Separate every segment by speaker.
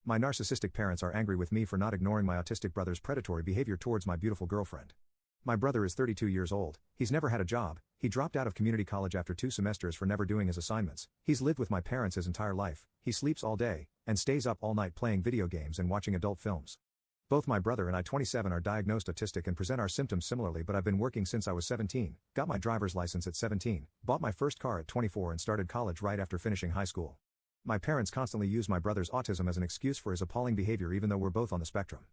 Speaker 1: My narcissistic parents are angry with me for not ignoring my autistic brother's predatory behavior towards my beautiful girlfriend. My brother is 32 years old, he's never had a job, he dropped out of community college after 2 semesters for never doing his assignments, he's lived with my parents his entire life, he sleeps all day, and stays up all night playing video games and watching adult films. Both my brother and I, 27, are diagnosed autistic and present our symptoms similarly, but I've been working since I was 17, got my driver's license at 17, bought my first car at 24 and started college right after finishing high school. My parents constantly use my brother's autism as an excuse for his appalling behavior even though we're both on the spectrum.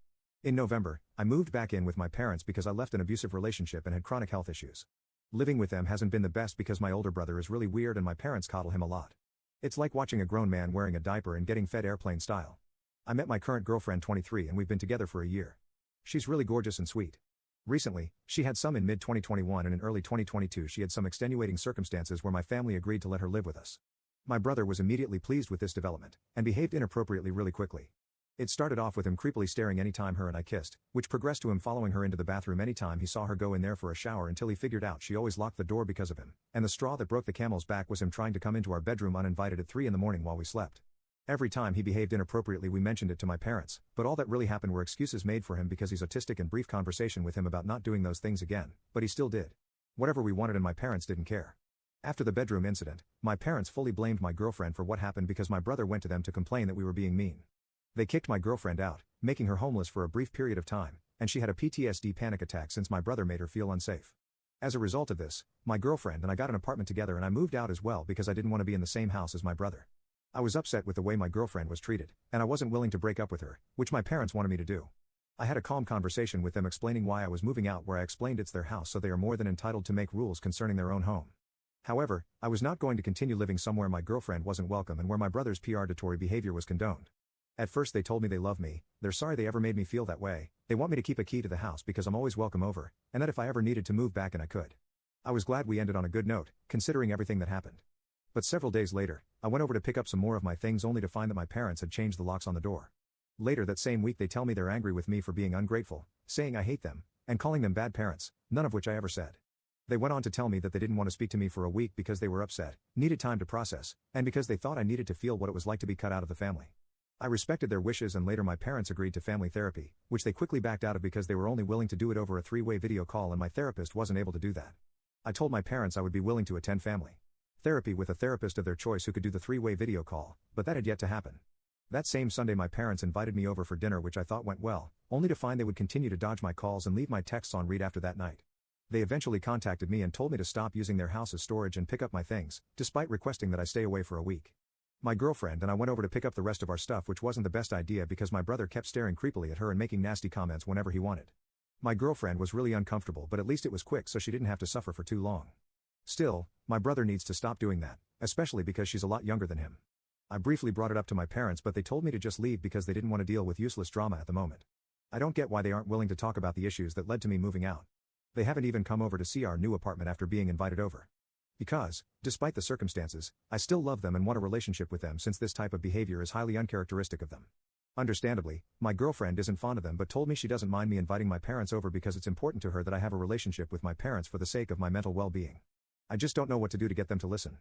Speaker 1: In November, I moved back in with my parents because I left an abusive relationship and had chronic health issues. Living with them hasn't been the best because my older brother is really weird and my parents coddle him a lot. It's like watching a grown man wearing a diaper and getting fed airplane style. I met my current girlfriend 23 and we've been together for a year. She's really gorgeous and sweet. Recently, she had some in mid-2021 and in early 2022 she had some extenuating circumstances where my family agreed to let her live with us. My brother was immediately pleased with this development, and behaved inappropriately really quickly. It started off with him creepily staring anytime her and I kissed, which progressed to him following her into the bathroom anytime he saw her go in there for a shower until he figured out she always locked the door because of him, and the straw that broke the camel's back was him trying to come into our bedroom uninvited at 3 in the morning while we slept. Every time he behaved inappropriately we mentioned it to my parents, but all that really happened were excuses made for him because he's autistic and brief conversation with him about not doing those things again, but he still did. Whatever we wanted and my parents didn't care. After the bedroom incident, my parents fully blamed my girlfriend for what happened because my brother went to them to complain that we were being mean. They kicked my girlfriend out, making her homeless for a brief period of time, and she had a PTSD panic attack since my brother made her feel unsafe. As a result of this, my girlfriend and I got an apartment together and I moved out as well because I didn't want to be in the same house as my brother. I was upset with the way my girlfriend was treated, and I wasn't willing to break up with her, which my parents wanted me to do. I had a calm conversation with them explaining why I was moving out, where I explained it's their house so they are more than entitled to make rules concerning their own home. However, I was not going to continue living somewhere my girlfriend wasn't welcome and where my brother's predatory behavior was condoned. At first they told me they love me, they're sorry they ever made me feel that way, they want me to keep a key to the house because I'm always welcome over, and that if I ever needed to move back and I could. I was glad we ended on a good note, considering everything that happened. But several days later, I went over to pick up some more of my things only to find that my parents had changed the locks on the door. Later that same week they tell me they're angry with me for being ungrateful, saying I hate them, and calling them bad parents, none of which I ever said. They went on to tell me that they didn't want to speak to me for a week because they were upset, needed time to process, and because they thought I needed to feel what it was like to be cut out of the family. I respected their wishes and later my parents agreed to family therapy, which they quickly backed out of because they were only willing to do it over a 3-way video call and my therapist wasn't able to do that. I told my parents I would be willing to attend family therapy with a therapist of their choice who could do the 3-way video call, but that had yet to happen. That same Sunday my parents invited me over for dinner, which I thought went well, only to find they would continue to dodge my calls and leave my texts on read after that night. They eventually contacted me and told me to stop using their house as storage and pick up my things, despite requesting that I stay away for a week. My girlfriend and I went over to pick up the rest of our stuff, which wasn't the best idea because my brother kept staring creepily at her and making nasty comments whenever he wanted. My girlfriend was really uncomfortable, but at least it was quick so she didn't have to suffer for too long. Still, my brother needs to stop doing that, especially because she's a lot younger than him. I briefly brought it up to my parents, but they told me to just leave because they didn't want to deal with useless drama at the moment. I don't get why they aren't willing to talk about the issues that led to me moving out. They haven't even come over to see our new apartment after being invited over. Because, despite the circumstances, I still love them and want a relationship with them since this type of behavior is highly uncharacteristic of them. Understandably, my girlfriend isn't fond of them but told me she doesn't mind me inviting my parents over because it's important to her that I have a relationship with my parents for the sake of my mental well-being. I just don't know what to do to get them to listen.